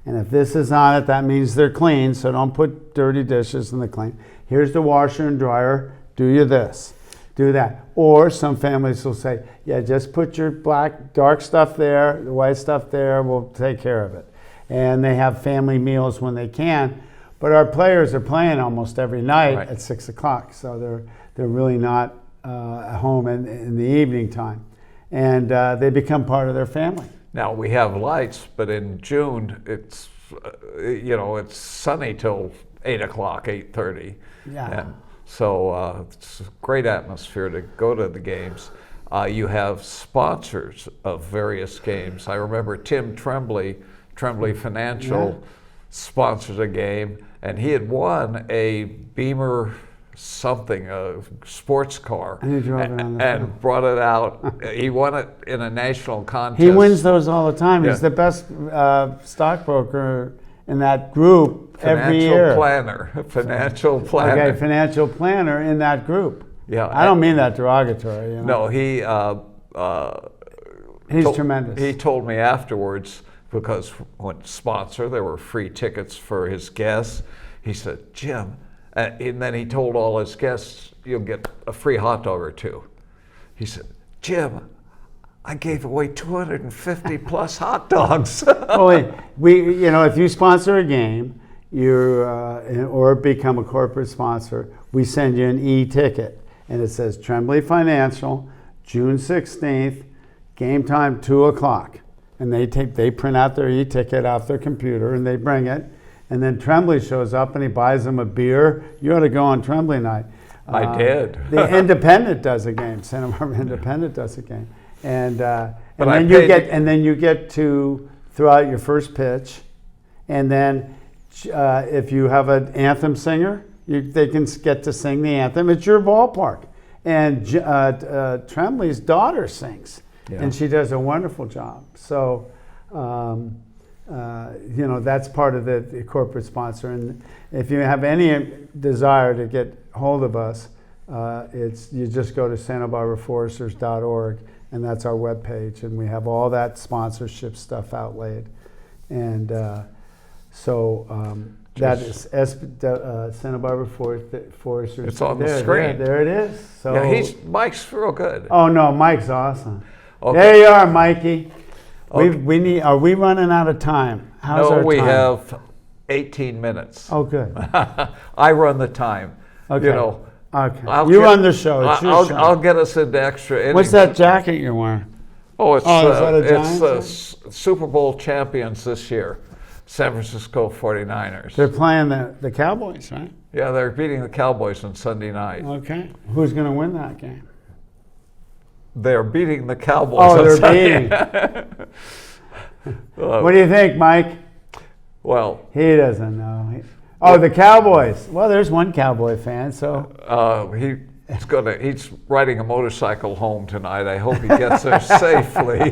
B: And if this is on it, that means they're clean, so don't put dirty dishes in the clean. Here's the washer and dryer, do you this, do that. Or some families will say, yeah, just put your dark stuff there, the white stuff there, we'll take care of it. And they have family meals when they can. But our players are playing almost every night at 6 o'clock, so they're really not at home in the evening time. And they become part of their family.
A: Now, we have lights, but in June, it's sunny till 8 o'clock, 8:30.
B: Yeah.
A: And so it's a great atmosphere to go to the games. You have sponsors of various games. I remember Tim Tremblay Financial sponsors a game, and he had won a Beamer something, a sports car,
B: and he drove it on the
A: and brought it out. He won it in a national contest.
B: He wins those all the time.
A: Yeah.
B: He's the best stockbroker in that group every year.
A: Financial planner.
B: Okay, financial planner in that group.
A: Yeah,
B: I don't mean that derogatory. You know?
A: No,
B: he's tremendous.
A: He told me afterwards, because when sponsor, there were free tickets for his guests. He said, Jim, and then he told all his guests, you'll get a free hot dog or 2. He said, Jim, I gave away 250 plus hot dogs.
B: Well, if you sponsor a game, or become a corporate sponsor, we send you an e-ticket, and it says Tremblay Financial, June 16th, game time 2 o'clock. And they print out their e-ticket off their computer, and they bring it, And then Tremblay shows up and he buys them a beer. You ought to go on Tremblay night.
A: I did.
B: The Independent does a game. Santa Barbara Independent does a game, and then you get to throw out your first pitch, and then if you have an anthem singer, they can get to sing the anthem. It's your ballpark, and Tremblay's daughter sings, and she does a wonderful job. So. That's part of the corporate sponsor. And if you have any desire to get hold of us, you just go to santabarbaraforesters.org, and that's our webpage, and we have all that sponsorship stuff outlaid. And that is Santa Barbara Foresters.
A: It's on the screen.
B: There it is. So
A: Mike's real good.
B: Oh no, Mike's awesome.
A: Okay.
B: There you are, Mikey.
A: Okay.
B: Are we running out of time? How's our time?
A: We have 18 minutes.
B: Oh, good.
A: I run the time.
B: Okay.
A: Okay.
B: You run the show. It's your show.
A: I'll get us into extra innings.
B: What's that jacket you're wearing?
A: Is that a
B: Giants?
A: It's Super Bowl champions this year, San Francisco 49ers.
B: They're playing the Cowboys, right?
A: Yeah, they're beating the Cowboys on Sunday night.
B: Okay. Who's going to win that game?
A: They're beating the Cowboys.
B: Oh, they're beating. What do you think, Mike?
A: Well,
B: he doesn't know. The Cowboys. Well, there's one Cowboy fan, so.
A: He's riding a motorcycle home tonight. I hope he gets there safely.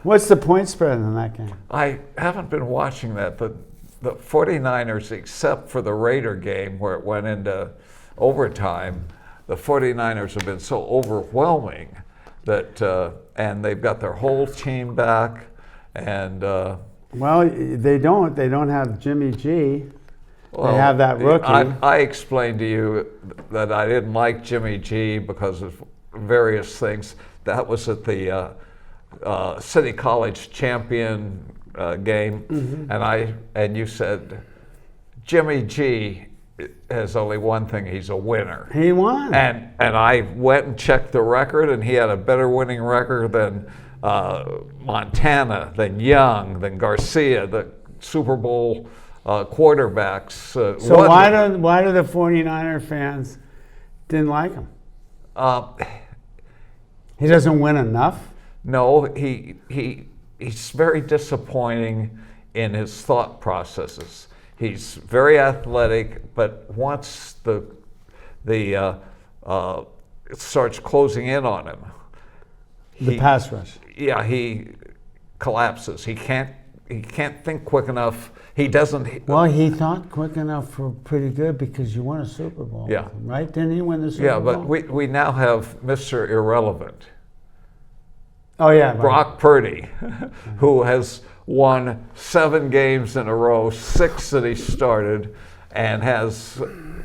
B: What's the point spread in that game?
A: I haven't been watching that, but the 49ers, except for the Raider game where it went into overtime, the 49ers have been so overwhelming that, and they've got their whole team back, and
B: well, they don't have Jimmy G. They have that rookie.
A: I explained to you that I didn't like Jimmy G because of various things. That was at the City College champion game, and you said Jimmy G has only one thing: he's a winner.
B: He won.
A: And I went and checked the record, and he had a better winning record than Montana, than Young, than Garcia, the Super Bowl quarterbacks.
B: So why do the 49er fans didn't like him? He doesn't win enough?
A: No, he's very disappointing in his thought processes. He's very athletic, but once it starts closing in on him,
B: the pass rush.
A: Yeah, he collapses. He can't think quick enough. He doesn't.
B: Well, he thought quick enough for pretty good because you won a Super Bowl.
A: Yeah.
B: With him, right? Didn't he win the Super Bowl?
A: Yeah, but we now have Mr. Irrelevant.
B: Oh yeah,
A: Brock Purdy, who has won 7 games in a row, 6 that he started, and has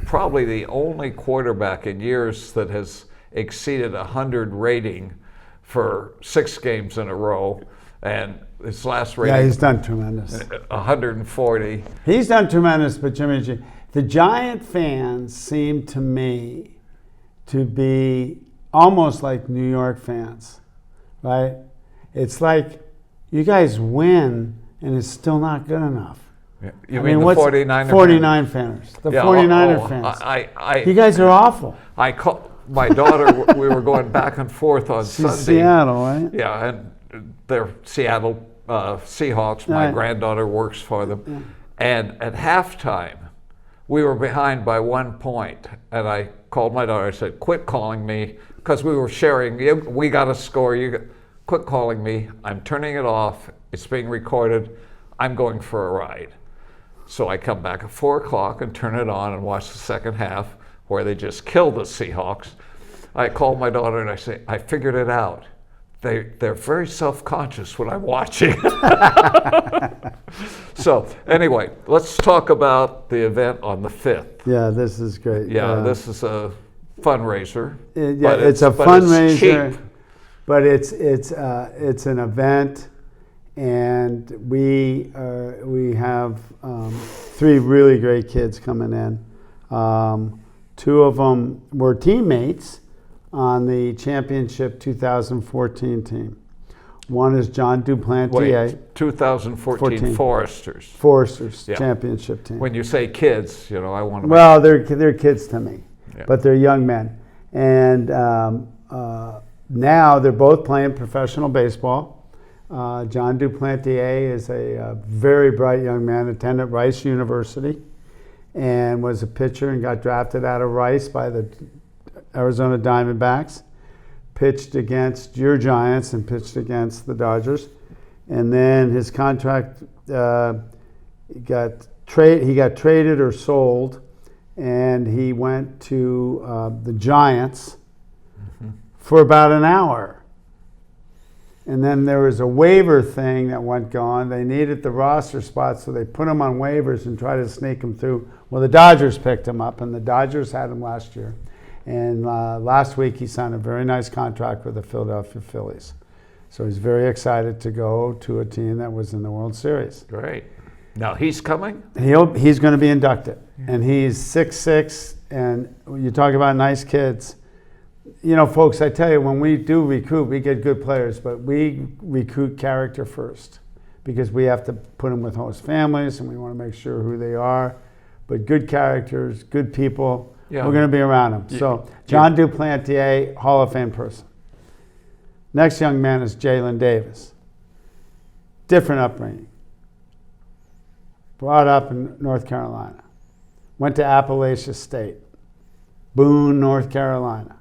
A: probably the only quarterback in years that has exceeded 100 rating for 6 games in a row, and his last rating.
B: Yeah, he's done tremendous.
A: 140.
B: He's done tremendous, but Jimmy G. The Giant fans seem to me to be almost like New York fans, right? It's like you guys win, and it's still not good enough.
A: Yeah. You mean the 49er
B: 49 fans? The 49er fans. You guys are awful.
A: I call my daughter. We were going back and forth on Sunday.
B: Seattle, right?
A: Yeah, and they're Seattle Seahawks. My granddaughter works for them. Yeah. And at halftime, we were behind by 1 point. And I called my daughter. I said, quit calling me, because we were sharing. We got a score. Quit calling me. I'm turning it off. It's being recorded. I'm going for a ride. So I come back at 4 o'clock and turn it on and watch the second half where they just killed the Seahawks. I called my daughter and I say, I figured it out. They're very self-conscious when I'm watching. So anyway, let's talk about the event on the 5th.
B: Yeah, this is great.
A: Yeah, this is a fundraiser.
B: It's a fundraiser, it's cheap. But it's an event, and we have 3 really great kids coming in. 2 of them were teammates on the championship 2014 team. One is John Duplantier.
A: 2014 Foresters.
B: Foresters championship team.
A: When you say kids, I want to.
B: Well, they're kids to me, but they're young men, and now they're both playing professional baseball. John Duplantier is a very bright young man, attended Rice University, and was a pitcher and got drafted out of Rice by the Arizona Diamondbacks. Pitched against your Giants and pitched against the Dodgers, and then his contract he got traded or sold, and he went to the Giants for about an hour, and then there was a waiver thing that went on. They needed the roster spot, so they put him on waivers and tried to sneak him through. Well, the Dodgers picked him up, and the Dodgers had him last year. And last week he signed a very nice contract with the Philadelphia Phillies. So he's very excited to go to a team that was in the World Series.
A: Great. Now he's coming?
B: He's going to be inducted. And he's 6'6", and you talk about nice kids. Folks, I tell you, when we do recruit, we get good players, but we recruit character first because we have to put them with host families and we want to make sure who they are. But good characters, good people. Yeah. We're going to be around him. So John Duplantier, Hall of Fame person. Next young man is Jalen Davis. Different upbringing. Brought up in North Carolina. Went to Appalachia State. Boone, North Carolina.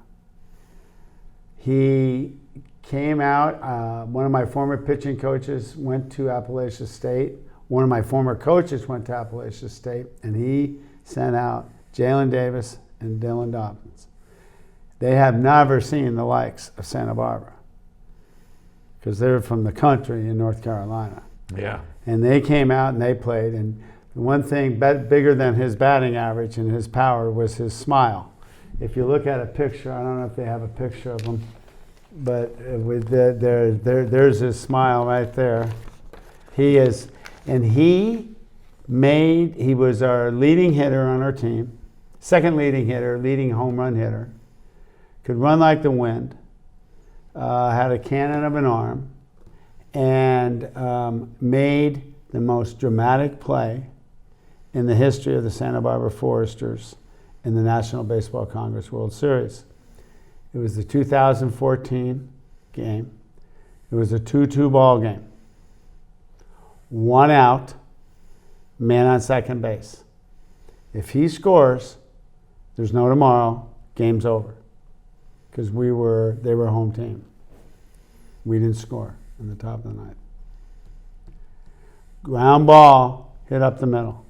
B: He came out. One of my former pitching coaches went to Appalachia State. One of my former coaches went to Appalachia State, and he sent out Jalen Davis and Dylan Dobbins. They have never seen the likes of Santa Barbara because they're from the country in North Carolina.
A: Yeah.
B: And they came out and they played. And the one thing bigger than his batting average and his power was his smile. If you look at a picture, I don't know if they have a picture of him, but there's his smile right there. He was our leading hitter on our team, second leading hitter, leading home run hitter, could run like the wind, had a cannon of an arm, and made the most dramatic play in the history of the Santa Barbara Foresters in the National Baseball Congress World Series. It was the 2014 game. It was a 2-2 ball game. 1 out, man on second base. If he scores, there's no tomorrow, game's over. Because they were a home team. We didn't score in the top of the ninth. Ground ball hit up the middle.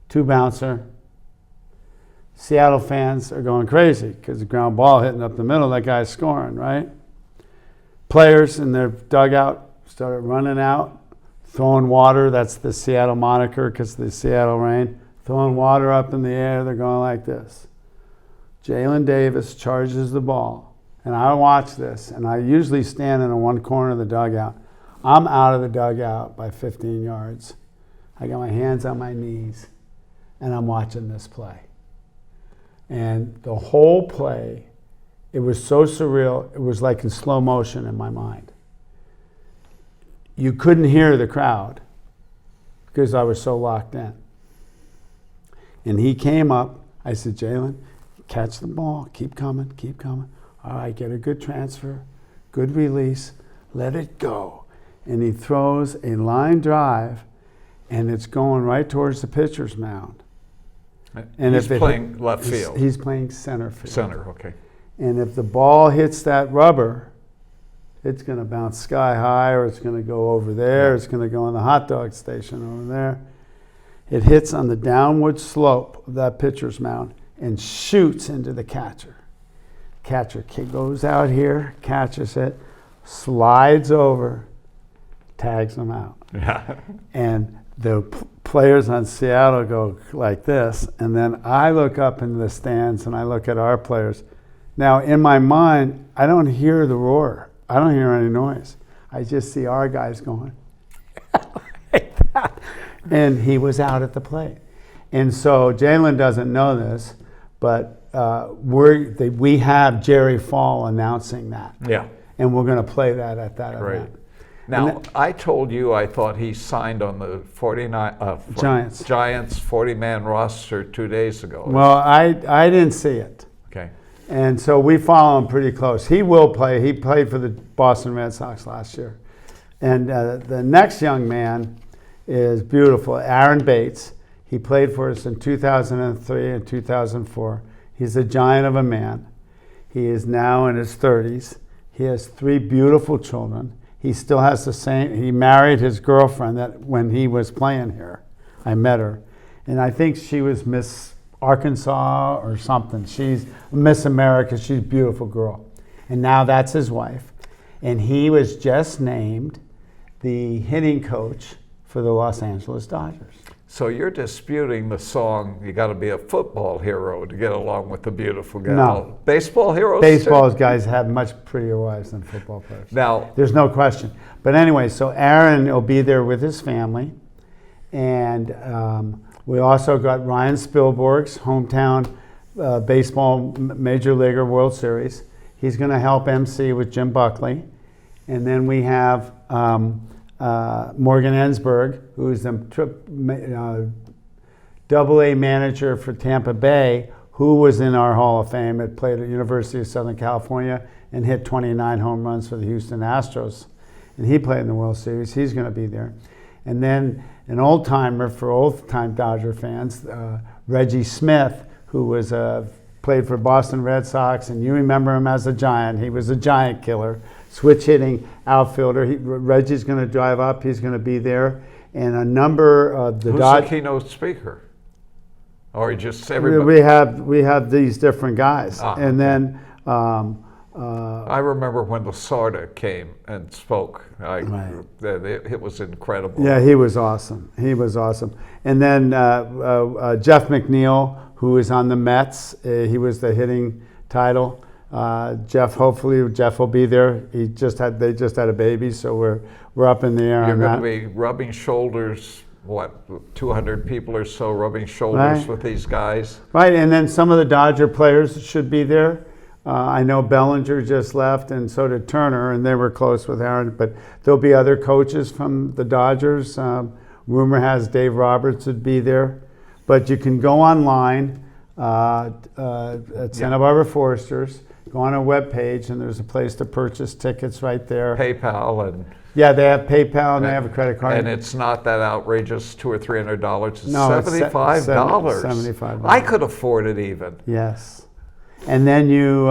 B: 2-bouncer. Seattle fans are going crazy because the ground ball hitting up the middle, that guy's scoring, right? Players in their dugout started running out, throwing water. That's the Seattle moniker because of the Seattle rain. Throwing water up in the air. They're going like this. Jalen Davis charges the ball. And I watch this, and I usually stand in one corner of the dugout. I'm out of the dugout by 15 yards. I got my hands on my knees, and I'm watching this play. And the whole play, it was so surreal, it was like in slow motion in my mind. You couldn't hear the crowd because I was so locked in. And he came up, I said, Jalen, catch the ball, keep coming, keep coming. All right, get a good transfer, good release, let it go. And he throws a line drive, and it's going right towards the pitcher's mound.
A: And he's playing left field.
B: He's playing center field.
A: Center, okay.
B: And if the ball hits that rubber, it's going to bounce sky high, or it's going to go over there. Yeah. It's going to go in the hot dog station over there. It hits on the downward slope of that pitcher's mound and shoots into the catcher. Catcher goes out here, catches it, slides over, tags him out.
A: Yeah.
B: And the players on Seattle go like this, and then I look up into the stands and I look at our players. Now, in my mind, I don't hear the roar. I don't hear any noise. I just see our guys going like that. And he was out at the plate. And so Jalen doesn't know this, but we have Jerry Fall announcing that.
A: Yeah.
B: and we're going to play that at that event.
A: Now, I told you I thought he signed on the Giants 40-man roster 2 days ago.
B: Well, I didn't see it.
A: Okay.
B: And so we follow him pretty close. He will play. He played for the Boston Red Sox last year. And the next young man is beautiful, Aaron Bates. He played for us in 2003 and 2004. He's a giant of a man. He is now in his 30s. He has 3 beautiful children. He still has the same, he married his girlfriend that when he was playing here. I met her. And I think she was Miss Arkansas or something. She's Miss America. She's a beautiful girl. And now that's his wife. And he was just named the hitting coach for the Los Angeles Dodgers.
A: So you're disputing the song, you got to be a football hero to get along with the beautiful gal.
B: No.
A: Baseball heroes
B: Baseball
A: too?
B: guys have much prettier wives than football players.
A: Now,
B: there's no question. But anyway, so Aaron will be there with his family. And we also got Ryan Spielborg's hometown baseball major leaguer World Series. He's going to help MC with Jim Buckley. And then we have Morgan Ensberg, who's the AA manager for Tampa Bay, who was in our Hall of Fame. Had played at University of Southern California and hit 29 home runs for the Houston Astros. And he played in the World Series. He's going to be there. And then an old-timer for old-time Dodger fans, Reggie Smith, who was played for Boston Red Sox, and you remember him as a Giant. He was a giant killer, switch-hitting outfielder. Reggie's going to drive up. He's going to be there. And a number of the
A: Who's the keynote speaker? Or just everybody?
B: We have these different guys. And then...
A: I remember when Lasorda came and spoke. It was incredible.
B: Yeah, he was awesome. He was awesome. And then Jeff McNeil, who is on the Mets, he was the hitting title. Hopefully Jeff will be there. They just had a baby, so we're up in the air.
A: You're going to be rubbing shoulders. 200 people or so rubbing shoulders with these guys.
B: Right, and then some of the Dodger players should be there. I know Bellinger just left, and so did Turner, and they were close with Aaron. But there'll be other coaches from the Dodgers. Rumor has Dave Roberts would be there. But you can go online at Santa Barbara Foresters, go on our webpage, and there's a place to purchase tickets right there.
A: PayPal and...
B: Yeah, they have PayPal and they have a credit card.
A: And it's not that outrageous, $200 or $300. It's
B: $75.
A: $75. I could afford it even.
B: Yes. And then you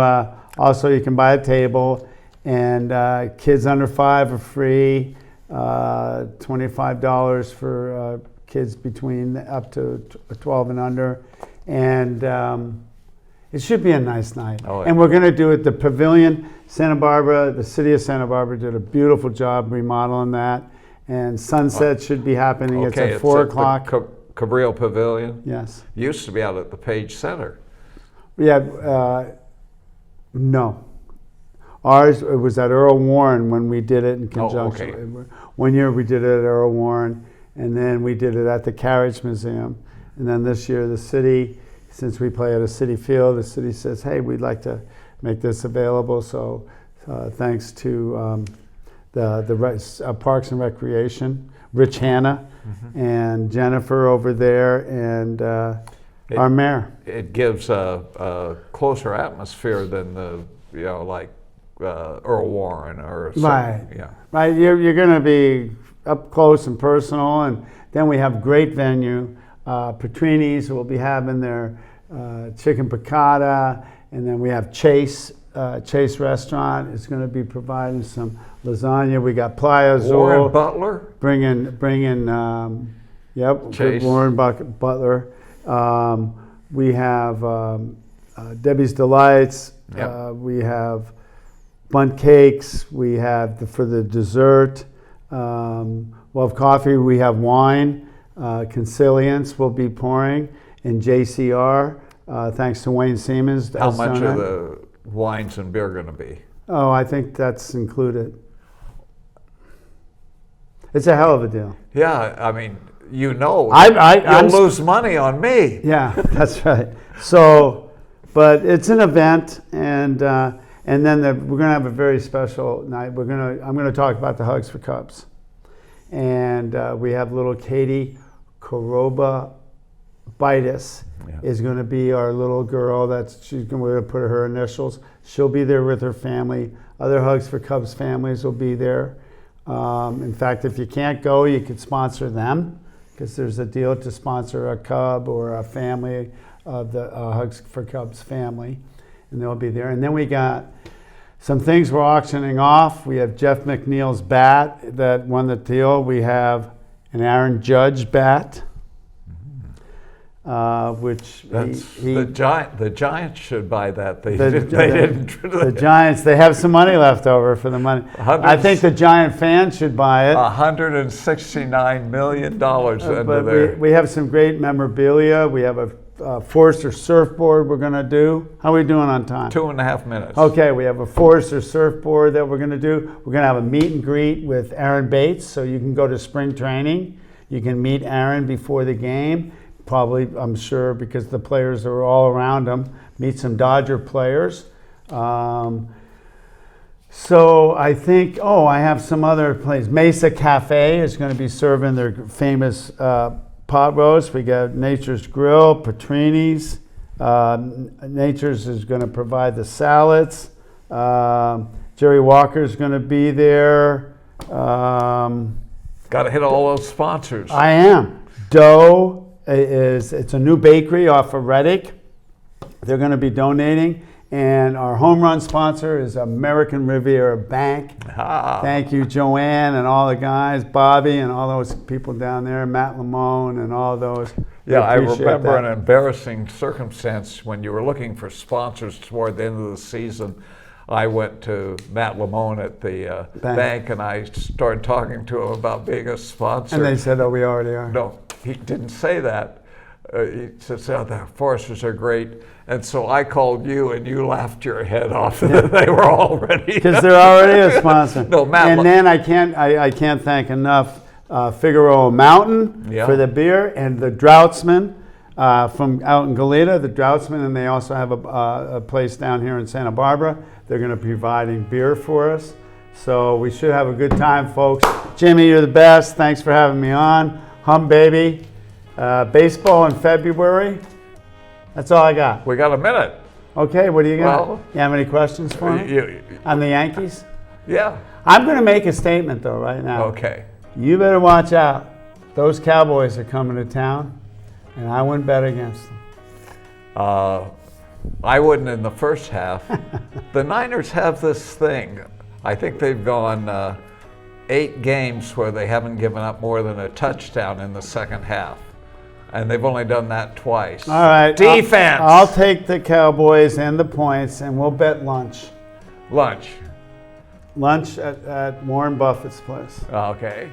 B: can buy a table, and kids under 5 are free. $25 for kids between up to 12 and under, and it should be a nice night. And we're going to do it. The Pavilion, Santa Barbara, the city of Santa Barbara did a beautiful job remodeling that, and sunset should be happening. It's at 4 o'clock.
A: Cabrillo Pavilion.
B: Yes.
A: Used to be out at the Page Center.
B: Yeah, no. Ours, it was at Earl Warren when we did it in conjunction. One year we did it at Earl Warren, and then we did it at the Carriage Museum. And then this year the city, since we play at a city field, the city says, hey, we'd like to make this available. So thanks to the Parks and Recreation, Rich Hanna and Jennifer over there, and our mayor.
A: It gives a closer atmosphere than Earl Warren or something.
B: Right.
A: Yeah.
B: Right. You're going to be up close and personal, and then we have great venue. Petrini's will be having their chicken piccata, and then we have Chase Restaurant is going to be providing some lasagna. We got Playa Azul.
A: Warren Butler.
B: Bringing
A: Chase.
B: Warren Butler. We have Debbie's Delights.
A: Yep.
B: We have bundt cakes. We have for the dessert. We'll have coffee. We have wine. Consilience will be pouring, and JCR. Thanks to Wayne Siemens.
A: How much are the wines and beer going to be?
B: Oh, I think that's included. It's a hell of a deal.
A: Yeah, I mean, you'll lose money on me.
B: Yeah, that's right. So, but it's an event, and And then we're going to have a very special night. I'm going to talk about the Hugs for Cubs. And we have little Katie Koroba Bitis is going to be our little girl. We're going to put her initials. She'll be there with her family. Other Hugs for Cubs families will be there. In fact, if you can't go, you could sponsor them, because there's a deal to sponsor a Cub or a family of the Hugs for Cubs family, and they'll be there. And then we got some things we're auctioning off. We have Jeff McNeil's bat that won the deal. We have an Aaron Judge bat. Which
A: the Giants should buy that. They didn't.
B: The Giants, they have some money left over for the money. I think the Giant fans should buy it.
A: $169 million under there.
B: We have some great memorabilia. We have a Forester surfboard we're going to do. How are we doing on time?
A: 2.5 minutes.
B: Okay, we have a Forester surfboard that we're going to do. We're going to have a meet and greet with Aaron Bates, so you can go to spring training. You can meet Aaron before the game. Probably, I'm sure, because the players are all around him. Meet some Dodger players. So I think, I have some other places. Mesa Cafe is going to be serving their famous pot roast. We got Nature's Grill, Petrini's. Nature's is going to provide the salads. Jerry Walker's going to be there.
A: Got to hit all those sponsors.
B: I am. Doe. It's a new bakery off of Reddick. They're going to be donating, and our home run sponsor is American Riviera Bank. Thank you, Joanne, and all the guys, Bobby, and all those people down there, Matt Lamone, and all those.
A: Yeah, I remember an embarrassing circumstance when you were looking for sponsors toward the end of the season. I went to Matt Lamone at the bank, and I started talking to him about being a sponsor.
B: And they said, we already are.
A: No, he didn't say that. He said, the Foresters are great. And so I called you, and you laughed your head off. They were already.
B: Because they're already a sponsor.
A: No, Matt.
B: And then I can't thank enough Figueroa Mountain for the beer, and the Droughtsman from out in Goleta, the Droughtsman, and they also have a place down here in Santa Barbara. They're going to be providing beer for us. So we should have a good time, folks. Jimmy, you're the best. Thanks for having me on. Hum baby. Baseball in February. That's all I got.
A: We got a minute.
B: Okay, what do you got? Well, you have any questions for me? On the Yankees?
A: Yeah.
B: I'm going to make a statement, though, right now.
A: Okay.
B: You better watch out. Those Cowboys are coming to town, and I wouldn't bet against them.
A: I wouldn't in the first half. The Niners have this thing. I think they've gone 8 games where they haven't given up more than a touchdown in the second half. And they've only done that twice.
B: All right.
A: Defense.
B: I'll take the Cowboys and the points, and we'll bet lunch.
A: Lunch
B: at Warren Buffett's place.
A: Okay.